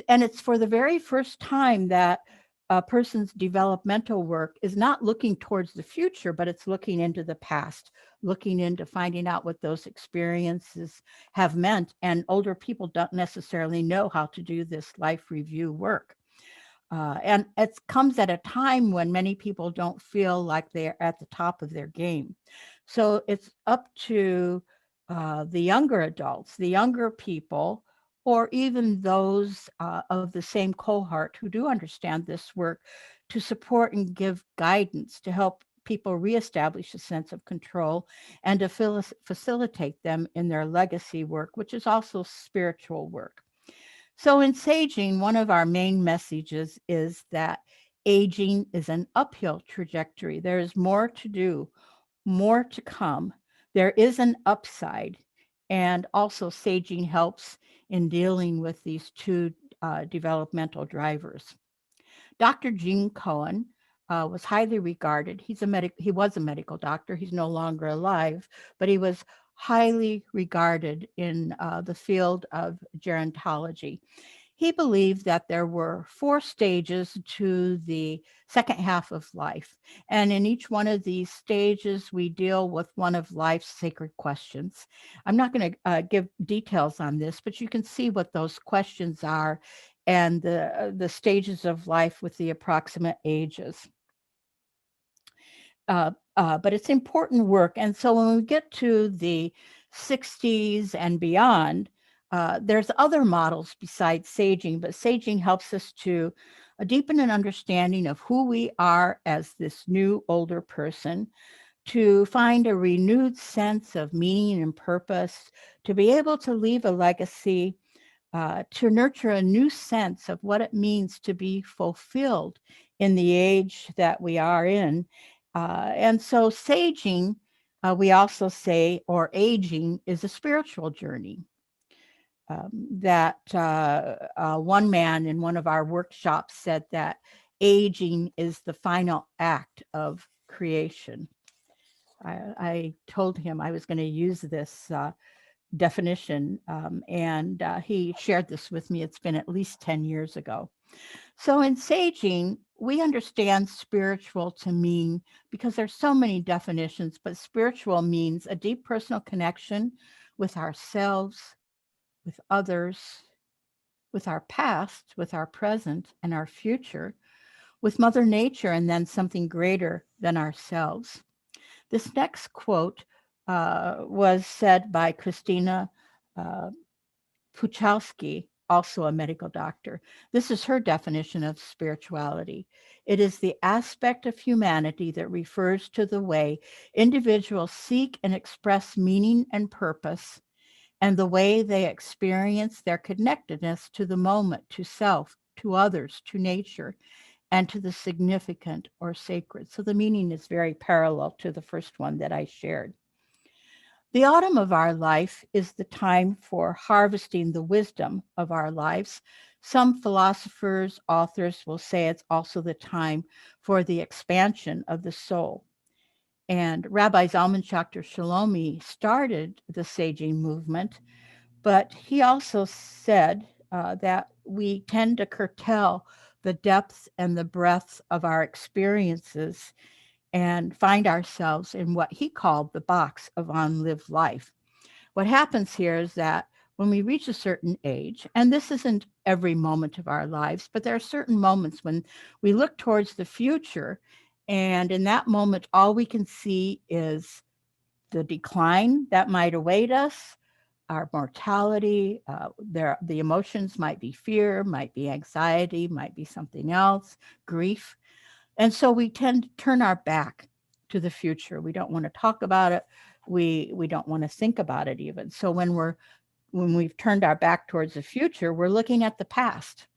And it's for the very first time that a person's developmental work is not looking towards the future, but it's looking into the past, looking into finding out what those experiences have meant. And older people don't necessarily know how to do this life review work. And it comes at a time when many people don't feel like they're at the top of their game. So it's up to the younger adults, the younger people, or even those of the same cohort who do understand this work, to support and give guidance to help people reestablish a sense of control and to facilitate them in their legacy work, which is also spiritual work. So in saging, one of our main messages is that aging is an uphill trajectory. There is more to do, more to come. There is an upside, and also saging helps in dealing with these two developmental drivers. Dr. Gene Cohen was highly regarded. He was a medical doctor. He's no longer alive, but he was highly regarded in the field of gerontology. He believed that there were 4 stages to the second half of life. And in each one of these stages, we deal with one of life's sacred questions. I'm not going to give details on this, but you can see what those questions are and the stages of life with the approximate ages. But it's important work. And so when we get to the 60s and beyond, there's other models besides saging, but saging helps us to deepen an understanding of who we are as this new older person, to find a renewed sense of meaning and purpose, to be able to leave a legacy, to nurture a new sense of what it means to be fulfilled in the age that we are in. And so saging, we also say, or aging, is a spiritual journey. One man in one of our workshops said that aging is the final act of creation. I told him I was going to use this definition, and he shared this with me. It's been at least 10 years ago. So in saging, we understand spiritual to mean, because there's so many definitions, but spiritual means a deep personal connection with ourselves, with others, with our past, with our present and our future, with Mother Nature, and then something greater than ourselves. This next quote was said by Christina Puchalski, also a medical doctor. This is her definition of spirituality. It is the aspect of humanity that refers to the way individuals seek and express meaning and purpose, and the way they experience their connectedness to the moment, to self, to others, to nature, and to the significant or sacred. So the meaning is very parallel to the first one that I shared. The autumn of our life is the time for harvesting the wisdom of our lives. Some philosophers, authors will say it's also the time for the expansion of the soul. And Rabbi Zalman Schachter Shalomi started the saging movement, but he also said that we tend to curtail the depth and the breadth of our experiences and find ourselves in what he called the box of unlived life. What happens here is that when we reach a certain age, and this isn't every moment of our lives, but there are certain moments when we look towards the future, and in that moment, all we can see is the decline that might await us, our mortality. The emotions might be fear, might be anxiety, might be something else, grief. And so we tend to turn our back to the future. We don't want to talk about it. We don't want to think about it even. So when we've turned our back towards the future, we're looking at the past.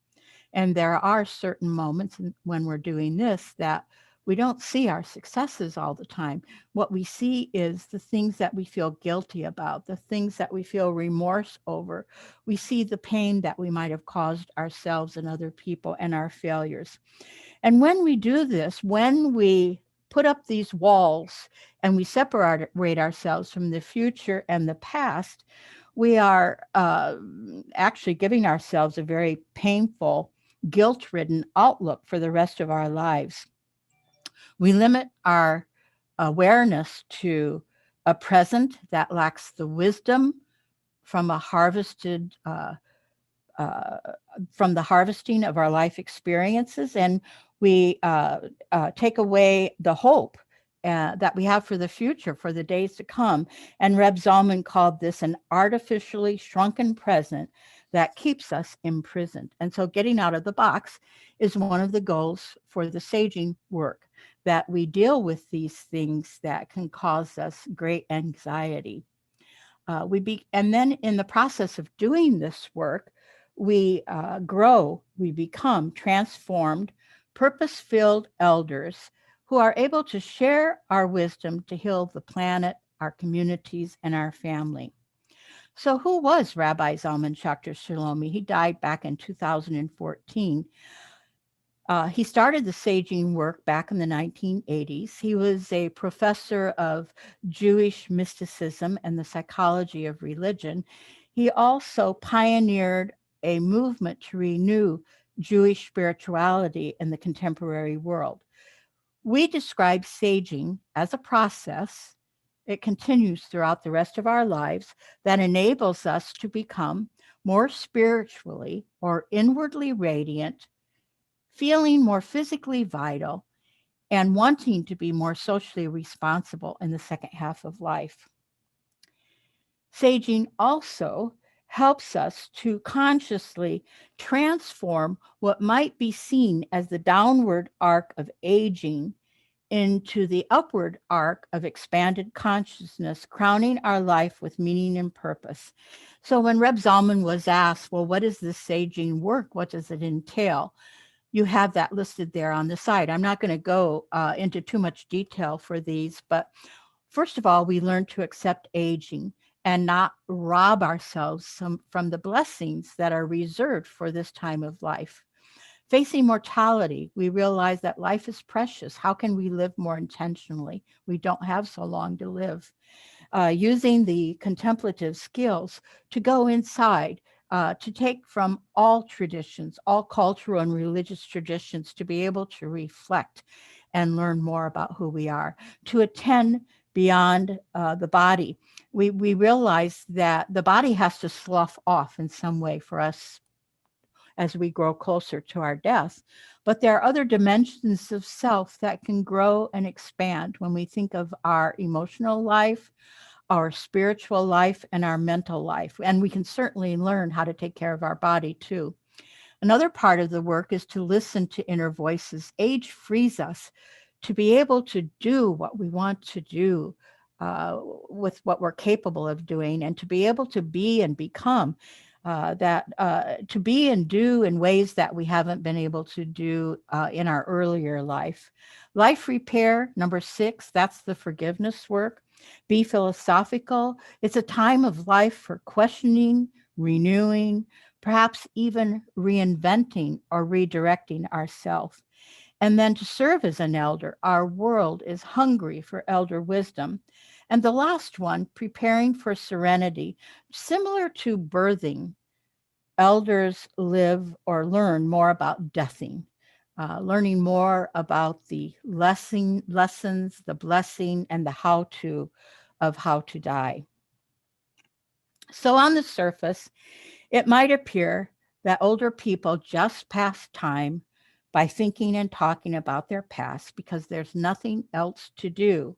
And there are certain moments when we're doing this that we don't see our successes all the time. What we see is the things that we feel guilty about, the things that we feel remorse over. We see the pain that we might have caused ourselves and other people and our failures. And when we do this, when we put up these walls and we separate ourselves from the future and the past, we are actually giving ourselves a very painful, guilt-ridden outlook for the rest of our lives. We limit our awareness to a present that lacks the wisdom from the harvesting of our life experiences, and we take away the hope that we have for the future, for the days to come. And Reb Zalman called this an artificially shrunken present that keeps us imprisoned. And so getting out of the box is one of the goals for the saging work, that we deal with these things that can cause us great anxiety. And then in the process of doing this work, we grow, we become transformed, purpose-filled elders who are able to share our wisdom to heal the planet, our communities, and our family. So who was Rabbi Zalman Schachter Shalomi? He died back in 2014. He started the saging work back in the 1980s. He was a professor of Jewish mysticism and the psychology of religion. He also pioneered a movement to renew Jewish spirituality in the contemporary world. We describe saging as a process. It continues throughout the rest of our lives that enables us to become more spiritually or inwardly radiant, feeling more physically vital, and wanting to be more socially responsible in the second half of life. Saging also helps us to consciously transform what might be seen as the downward arc of aging into the upward arc of expanded consciousness, crowning our life with meaning and purpose. So when Reb Zalman was asked, well, what is this saging work? What does it entail? You have that listed there on the side. I'm not going to go into too much detail for these, but first of all, we learn to accept aging and not rob ourselves from the blessings that are reserved for this time of life. Facing mortality, we realize that life is precious. How can we live more intentionally? We don't have so long to live. Using the contemplative skills to go inside, to take from all traditions, all cultural and religious traditions, to be able to reflect and learn more about who we are, to attend beyond the body. We realize that the body has to slough off in some way for us as we grow closer to our death. But there are other dimensions of self that can grow and expand when we think of our emotional life, our spiritual life, and our mental life. And we can certainly learn how to take care of our body too. Another part of the work is to listen to inner voices. Age frees us to be able to do what we want to do with what we're capable of doing, and to be able to be and become to be and do in ways that we haven't been able to do in our earlier life. Life repair, number 6, that's the forgiveness work. Be philosophical. It's a time of life for questioning, renewing, perhaps even reinventing or redirecting ourselves. And then to serve as an elder. Our world is hungry for elder wisdom. And the last one, preparing for serenity. Similar to birthing, elders live or learn more about deathing, learning more about the lessons, the blessing, and the how-to of how to die. So on the surface, it might appear that older people just pass time by thinking and talking about their past because there's nothing else to do.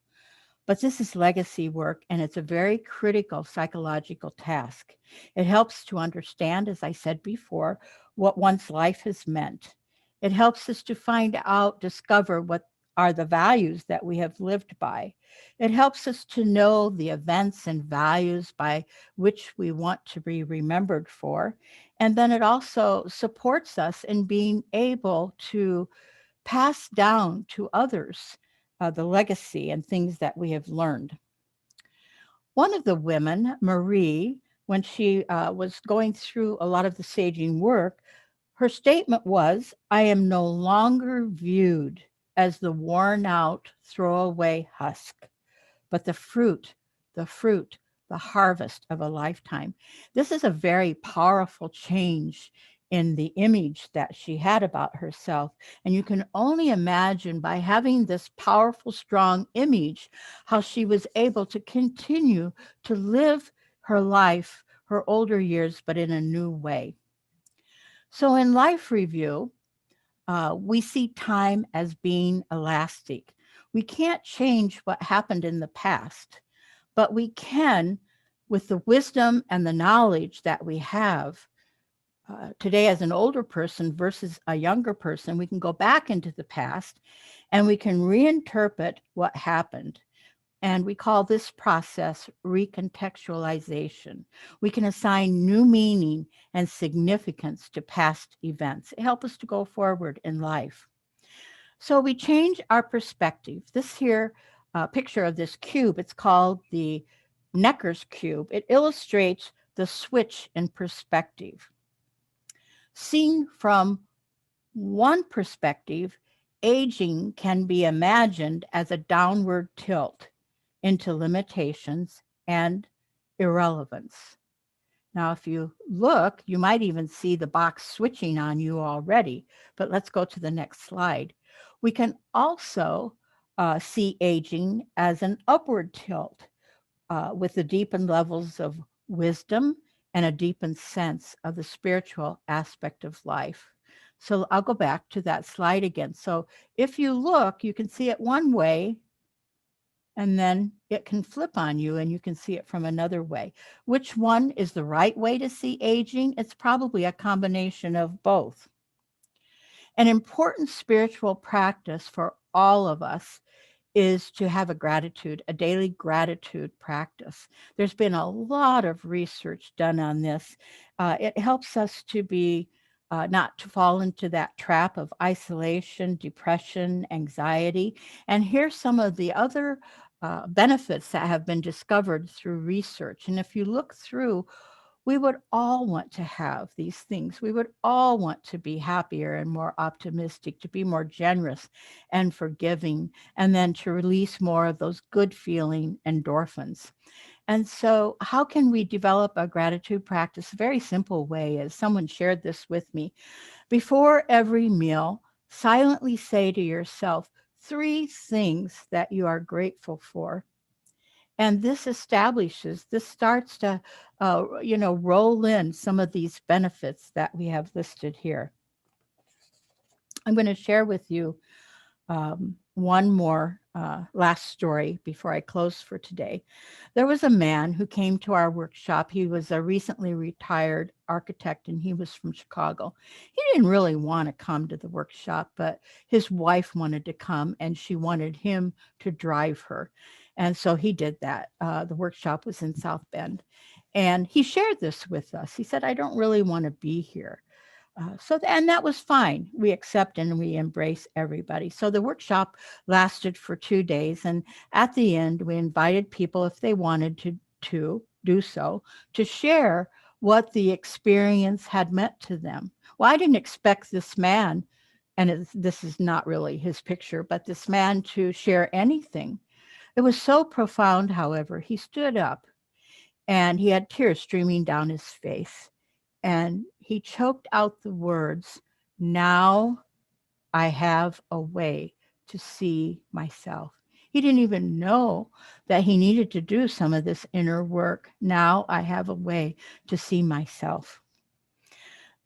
But this is legacy work, and it's a very critical psychological task. It helps to understand, as I said before, what one's life has meant. It helps us to find out, discover what are the values that we have lived by. It helps us to know the events and values by which we want to be remembered for. And then it also supports us in being able to pass down to others the legacy and things that we have learned. One of the women, Marie, when she was going through a lot of the saging work, her statement was, "I am no longer viewed as the worn out, throwaway husk, but the fruit, the harvest of a lifetime." This is a very powerful change in the image that she had about herself. And you can only imagine, by having this powerful, strong image, how she was able to continue to live her life, her older years, but in a new way. So in life review, we see time as being elastic. We can't change what happened in the past, but we can, with the wisdom and the knowledge that we have today as an older person versus a younger person, we can go back into the past and we can reinterpret what happened. And we call this process recontextualization. We can assign new meaning and significance to past events. It helps us to go forward in life. So we change our perspective. This here picture of this cube, it's called the Necker's cube. It illustrates the switch in perspective. Seen from one perspective, aging can be imagined as a downward tilt into limitations and irrelevance. Now, if you look, you might even see the box switching on you already, but let's go to the next slide. We can also see aging as an upward tilt with the deepened levels of wisdom and a deepened sense of the spiritual aspect of life. So I'll go back to that slide again. So if you look, you can see it one way, and then it can flip on you and you can see it from another way. Which one is the right way to see aging? It's probably a combination of both. An important spiritual practice for all of us is to have a daily gratitude practice. There's been a lot of research done on this. It helps us to be not to fall into that trap of isolation, depression, anxiety. And here's some of the other benefits that have been discovered through research. And if you look through, we would all want to have these things. We would all want to be happier and more optimistic, to be more generous and forgiving, and then to release more of those good feeling endorphins. And so how can we develop a gratitude practice? A very simple way is someone shared this with me. Before every meal, silently say to yourself 3 things that you are grateful for. And this starts to, roll in some of these benefits that we have listed here. I'm going to share with you one more last story before I close for today. There was a man who came to our workshop. He was a recently retired architect, and he was from Chicago. He didn't really want to come to the workshop, but his wife wanted to come, and she wanted him to drive her. And so he did that. The workshop was in South Bend. And he shared this with us. He said, I don't really want to be here. And that was fine. We accept and we embrace everybody. So the workshop lasted for 2 days. And at the end, we invited people, if they wanted to do so, to share what the experience had meant to them. Well, I didn't expect this man, and this is not really his picture, but this man to share anything. It was so profound, however. He stood up and he had tears streaming down his face. And he choked out the words, now I have a way to see myself. He didn't even know that he needed to do some of this inner work. Now I have a way to see myself.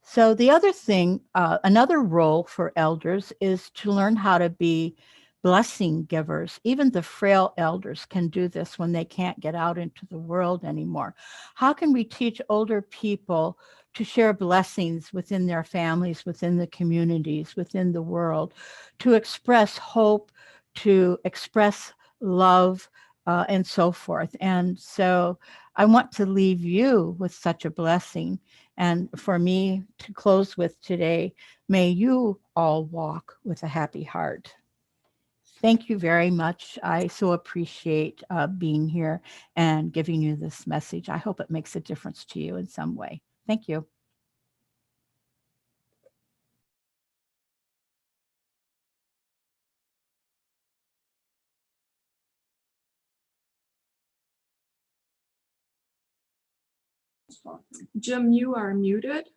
So the other thing, another role for elders is to learn how to be blessing givers. Even the frail elders can do this when they can't get out into the world anymore. How can we teach older people to share blessings within their families, within the communities, within the world, to express hope, to express love, and so forth? And so I want to leave you with such a blessing. And for me to close with today, may you all walk with a happy heart. Thank you very much. I so appreciate being here and giving you this message. I hope it makes a difference to you in some way. Thank you. Jim, you are muted.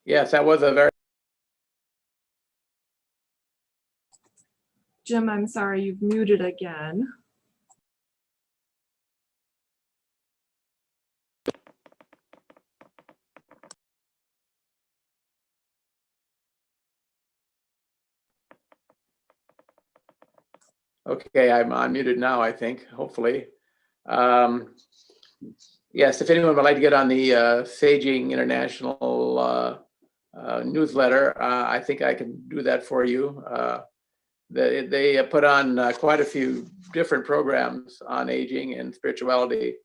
Yes, that was a very. Jim, I'm sorry, you've muted again. Okay, I'm unmuted now, I think, hopefully. Yes, if anyone would like to get on the Saging International newsletter, I think I can do that for you. They put on quite a few different programs on aging and spirituality,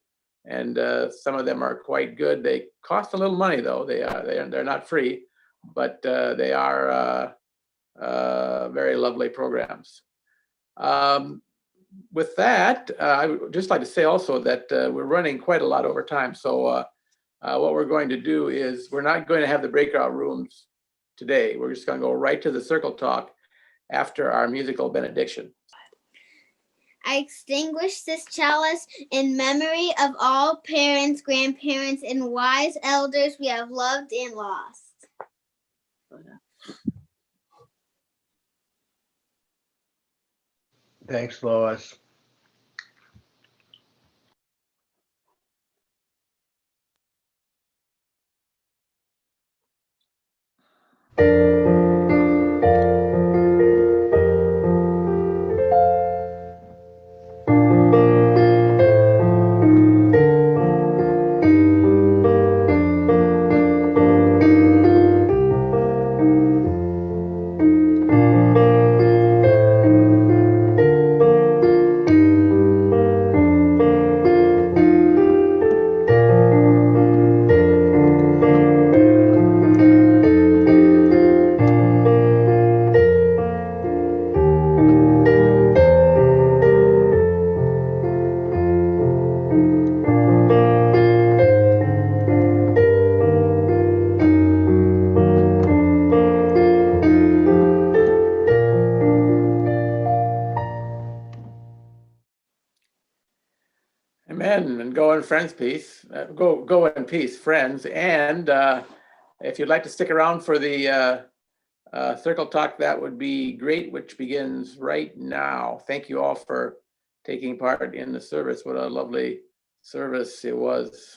and some of them are quite good. They cost a little money, though. They're not free, but they are very lovely programs. With that, I would just like to say also that we're running quite a lot over time. So what we're going to do is we're not going to have the breakout rooms today. We're just going to go right to the circle talk after our musical benediction. I extinguish this chalice in memory of all parents, grandparents, and wise elders we have loved and lost. Thanks, Lois. in friends, peace. Go in peace, friends. And if you'd like to stick around for the circle talk, that would be great, which begins right now. Thank you all for taking part in the service. What a lovely service it was.